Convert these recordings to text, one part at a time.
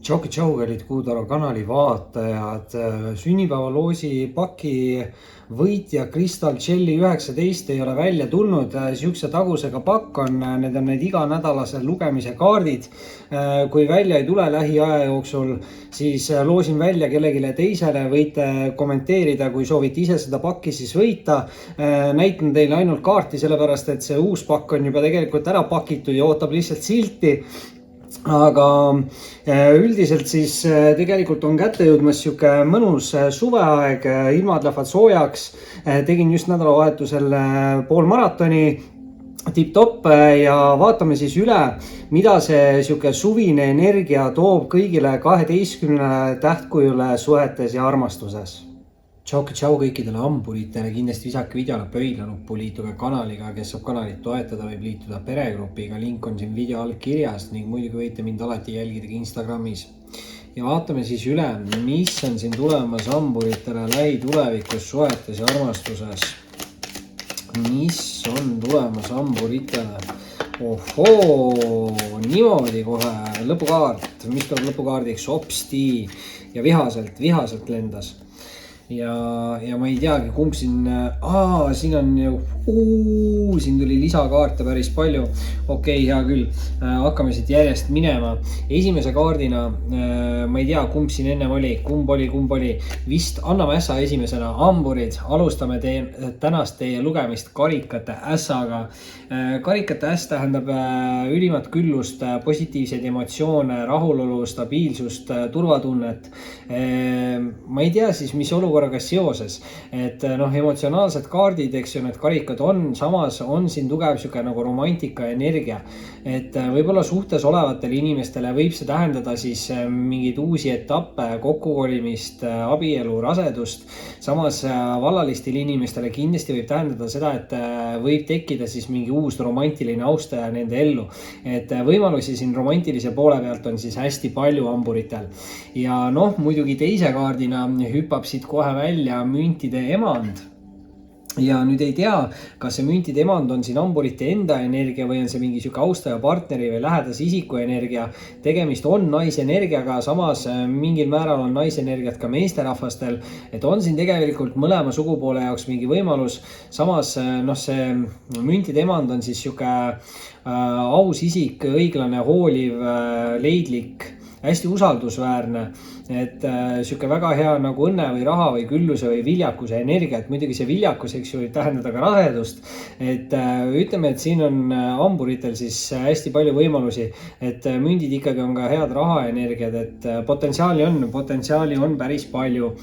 Tšau, kallid Kuutaro kanali vaatajad. Sünnipäevaloosi paki võitja Crystal Jelly 19 ei ole välja tulnud. Siukse tagusega pakk on, need on need iganädalase lugemise kaardid. Kui välja ei tule lähiaja jooksul, siis loosin välja kellelegi teisele. Võite kommenteerida, kui soovite ise seda pakki siis võita. Näitan teile ainult kaarti, sellepärast et see uus pakk on juba tegelikult ära pakitud ja ootab lihtsalt silti. Aga üldiselt siis tegelikult on kätte jõudmas siuke mõnus suveaeg, ilmad lähevad soojaks. Tegin just nädalavahetusel poolmaratoni, tipp-topp, ja vaatame siis üle, mida see siuke suvine energia toob kõigile 12 tähtkujule suhetes ja armastuses. Tšau kõikidele hamburitele, kindlasti visake videole pöidlanuppu, liituge kanaliga, kes saab kanalit toetada, võib liituda peregrupiga, link on siin video all kirjas ning muidugi võite mind alati jälgida ka Instagramis. Ja vaatame siis üle, mis on siin tulemas hamburitele lähitulevikus suhetes ja armastuses. Mis on tulemas hamburitele? Ohoo, niimoodi kohe, lõpukaart, mis tuleb lõpukaardiks? Opsti ja vihaselt lendas. Ja ma ei teagi, kumb siin, siin on ju, siin tuli lisakaarte päris palju. Okei, hea küll, hakkame siit järjest minema. Esimese kaardina, ma ei tea, kumb siin ennem oli, kumb oli, vist anname ässa esimesena. Hamburid, alustame tänast teie lugemist karikate ässaga. Karikate äss tähendab ülimat küllust, positiivseid emotsioone, rahulolu, stabiilsust, turvatunnet. Ma ei tea siis, mis olukorraga seoses, et emotsionaalsed kaardid, eks ju, need karikad on, samas on siin tugev siuke nagu romantika energia, et võib-olla suhtes olevatele inimestele võib see tähendada siis mingeid uusi etappe, kokkukolimist, abielu, rasedust. Samas vallalistele inimestele kindlasti võib tähendada seda, et võib tekkida siis mingi uus romantiline austaja nende ellu, et võimalusi siin romantilise poole pealt on siis hästi palju hamburitel. Ja muidugi teise kaardina hüppab siit kohe välja müntide emand. Ja nüüd ei tea, kas see müntide emand on siin hamburite enda energia või on see mingi siuke austaja partneri või lähedase isiku energia. Tegemist on naisenergiaga, samas mingil määral on naisenergiat ka meesterahvastel, et on siin tegelikult mõlema sugupoole jaoks mingi võimalus. Samas see müntide emand on siis siuke aus isik, õiglane, hooliv, leidlik, hästi usaldusväärne, et siuke väga hea nagu õnne või raha või külluse või viljakuse energia, et muidugi see viljakus, eks ju, võib tähendada ka rasedust, et ütleme, et siin on hamburitel siis hästi palju võimalusi, et mündid ikkagi on ka head rahaenergiad, et potentsiaali on päris palju.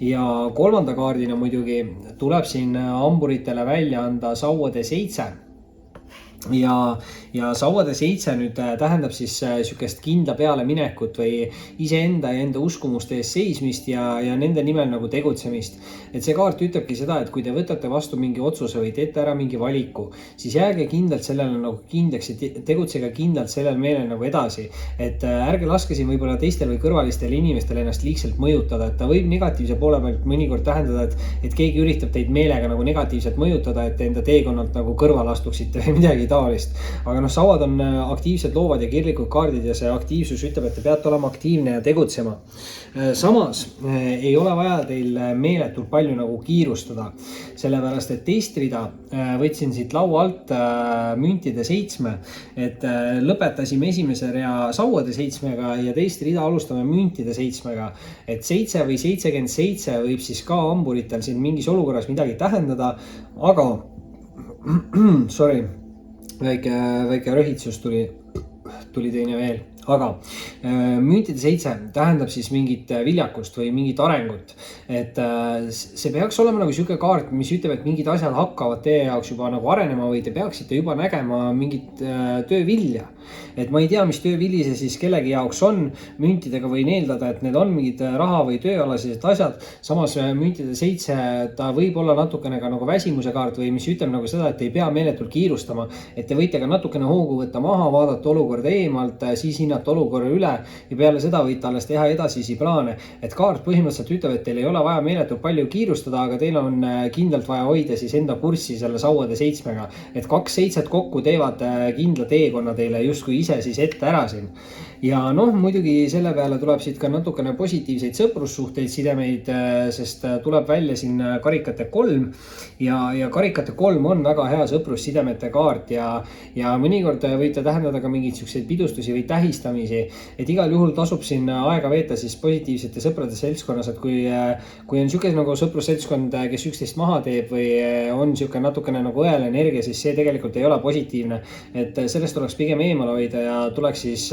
Ja kolmanda kaardina muidugi tuleb siin hamburitele välja anda sauade 7. Ja sauade 7 nüüd tähendab siis siukest kindla peale minekut või iseenda ja enda uskumuste ees seismist ja nende nimel nagu tegutsemist. Et see kaart ütlebki seda, et kui te võtate vastu mingi otsuse või teete ära mingi valiku, siis jääge kindlalt sellele nagu kindlaks ja tegutsege kindlalt sellel meelel nagu edasi. Et ärge laske siin võib-olla teistel või kõrvalistele inimestele ennast liigselt mõjutada, et ta võib negatiivse poole pealt mõnikord tähendada, et keegi üritab teid meelega nagu negatiivselt mõjutada, et enda teekonnalt nagu kõrval astuksite või midagi taolist. Aga sauad on aktiivsed, loovad ja kirglikud kaardid ja see aktiivsus ütleb, et te peate olema aktiivne ja tegutsema. Samas ei ole vaja teil meeletult palju nagu kiirustada, sellepärast et teist rida võtsin siit laua alt müntide 7, et lõpetasime esimese rea sauade 7-ga ja teist rida alustame müntide 7-ga, et 7 või 77 võib siis ka hamburitel siin mingis olukorras midagi tähendada, aga väike röhitsus tuli teine veel. Aga müntide 7 tähendab siis mingit viljakust või mingit arengut, et see peaks olema nagu siuke kaart, mis ütleb, et mingid asjad hakkavad teie jaoks juba nagu arenema või te peaksite juba nägema mingit töövilja. Et ma ei tea, mis töövili see siis kellegi jaoks on. Müntidega võin eeldada, et need on mingid raha või tööalased asjad. Samas müntide 7, ta võib olla natukene ka nagu väsimuse kaart või mis ütleb nagu seda, et te ei pea meeletult kiirustama, et te võite ka natukene hoogu võtta maha, vaadata olukorda eemalt, siis hinnata olukorra üle ja peale seda võite alles teha edasisi plaane. Et kaart põhimõtteliselt ütleb, et teil ei ole vaja meeletult palju kiirustada, aga teil on kindlalt vaja hoida siis enda kurssi selle sauade 7-ga, et 2 7 kokku teevad kindla teekonna teile justkui ise siis ette ära siin. Ja noh, muidugi selle peale tuleb siit ka natukene positiivseid sõprussuhteid, sidemeid, sest tuleb välja siin karikate 3 ja karikate 3 on väga hea sõprussidemete kaart ja mõnikord võib ta tähendada ka mingeid siukseid pidustusi või tähistamisi, et igal juhul tasub siin aega veeta siis positiivsete sõprade seltskonnas, et kui on siuke nagu sõprusseltskond, kes üksteist maha teeb või on siuke natukene nagu õel energia, siis see tegelikult ei ole positiivne, et sellest tuleks pigem eemale hoida ja tuleks siis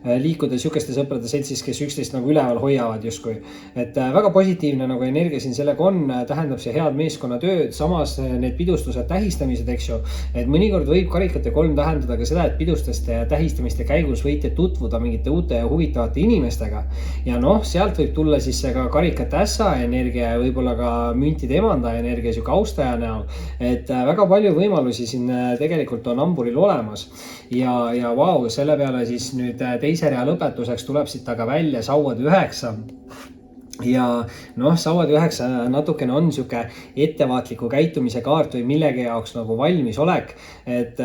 liikuda siukeste sõprade seltsis, kes üksteist nagu üleval hoiavad justkui. Et väga positiivne nagu energia siin sellega on, tähendab see head meeskonnatööd, samas need pidustused, tähistamised, eks ju, et mõnikord võib karikate 3 tähendada ka seda, et pidusteste ja tähistamiste käigus võite tutvuda mingite uute ja huvitavate inimestega. Ja noh, sealt võib tulla siis see ka karikate ässa energia ja võib-olla ka müntide emanda energia siuke austaja näol, et väga palju võimalusi siin tegelikult on hamburil olemas ja vau, selle peale siis nüüd teise rea lõpetuseks tuleb siit aga välja sauade 9. Ja noh, sauade 9 natukene on siuke ettevaatliku käitumise kaart või millegi jaoks nagu valmisolek, et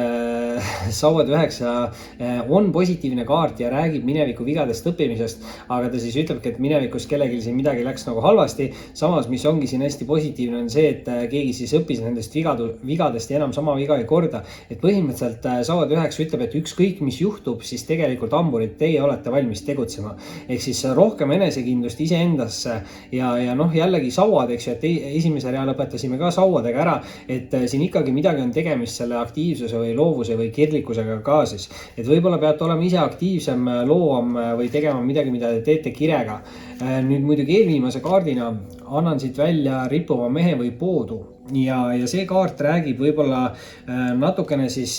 sauade 9 on positiivne kaart ja räägib mineviku vigadest õppimisest, aga ta siis ütlebki, et minevikus kellelgi siin midagi läks nagu halvasti. Samas, mis ongi siin hästi positiivne, on see, et keegi siis õppis nendest vigadest ja enam sama viga ei korda. Et põhimõtteliselt sauade 9 ütleb, et ükskõik mis juhtub, siis tegelikult hamburid, teie olete valmis tegutsema. Ehk siis rohkem enesekindlust iseendas ja noh, jällegi sauad, eks ju, et esimese rea lõpetasime ka sauadega ära, et siin ikkagi midagi on tegemist selle aktiivsuse või loovuse või kirglikkusega ka siis, et võib-olla peate olema ise aktiivsem, loovam või tegema midagi, mida te teete kirega. Nüüd muidugi eelviimase kaardina annan siit välja rippuva mehe või poodu ja see kaart räägib võib-olla natukene siis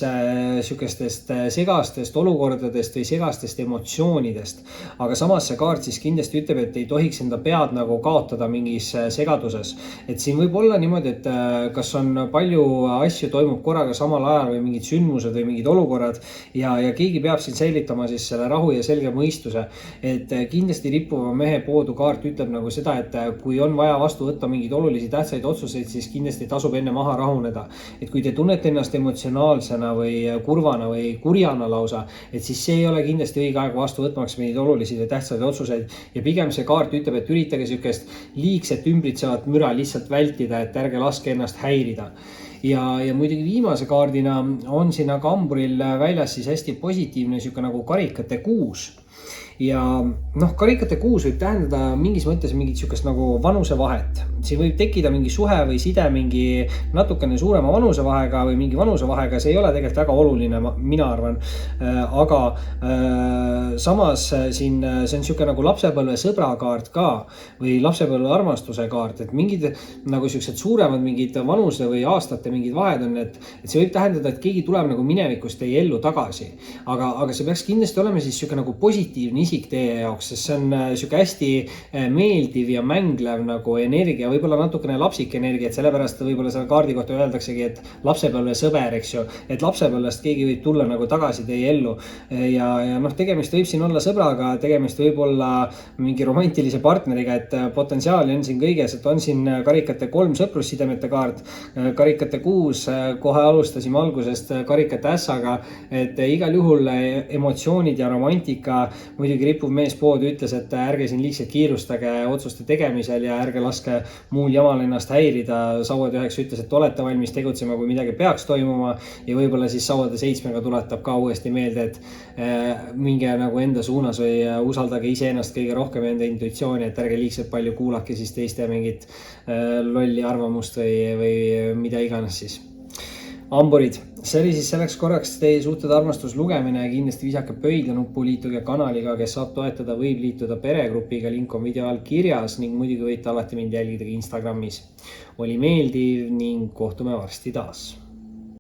sükestest segastest olukordadest või segastest emotsioonidest, aga samas see kaart siis kindlasti ütleb, et ei tohiks enda pead nagu kaotada mingis segaduses, et siin võib olla niimoodi, et kas on palju asju toimub korraga samal ajal või mingid sündmused või mingid olukorrad ja keegi peab siin säilitama siis selle rahu ja selge mõistuse, et kindlasti rippuva mehe poodu kaart ütleb nagu seda, et kui on vaja vastu võtta mingeid olulisi tähtsaid otsuseid, siis kindlasti tasub enne maha rahuneda, et kui te tunnete ennast emotsionaalsena või kurvana või kurjana lausa, et siis see ei ole kindlasti õige aeg vastu võtmaks mingeid olulisi ja tähtsaid otsuseid ja pigem see kaart ütleb, et üritage sükest liigset ümbritsevat müra lihtsalt vältida, et ärge laske ennast häirida. Ja muidugi viimase kaardina on siin aga hamburil väljas siis hästi positiivne siuke nagu karikate 6. Ja noh, karikate 6 võib tähendada mingis mõttes mingit siukest nagu vanusevahet. Siin võib tekkida mingi suhe või side mingi natukene suurema vanusevahega või mingi vanusevahega, see ei ole tegelikult väga oluline, mina arvan. Aga samas siin see on siuke nagu lapsepõlve sõbrakaart ka või lapsepõlve armastuse kaart, et mingid nagu siuksed suuremad mingid vanuse või aastate mingid vahed on, et see võib tähendada, et keegi tuleb nagu minevikust teie ellu tagasi. Aga see peaks kindlasti olema siis siuke nagu positiivne isik teie jaoks, sest see on siuke hästi meeldiv ja mänglev nagu energia, võib-olla natukene lapsik energia, et sellepärast võib-olla selle kaardi kohta öeldaksegi, et lapsepõlve sõber, eks ju, et lapsepõlvest keegi võib tulla nagu tagasi teie ellu ja noh, tegemist võib siin olla sõbraga, tegemist võib olla mingi romantilise partneriga, et potentsiaali on siin kõiges, et on siin karikate 3 sõprussidemete kaart, karikate 6, kohe alustasime algusest karikate ässaga, et igal juhul emotsioonid ja romantika, muidugi rippuv mees pood ütles, et ärge siin liigselt kiirustage otsuste tegemisel ja ärge laske muul jamal ennast häirida. Sauade 9 ütles, et olete valmis tegutsema, kui midagi peaks toimuma ja võib-olla siis sauade 7 tuletab ka uuesti meelde, et minge nagu enda suunas või usaldage iseennast kõige rohkem enda intuitsiooni, et ärge liigselt palju kuulake siis teiste mingit lolli arvamust või mida iganes siis. Hamburid, see oli siis selleks korraks teie suhted armastuslugemine ja kindlasti visake pöidla nuppu, liituge kanaliga, kes saab toetada, võib liituda peregrupiga, link on video all kirjas ning muidugi võite alati mind jälgida ka Instagramis. Oli meeldiv ning kohtume varsti taas.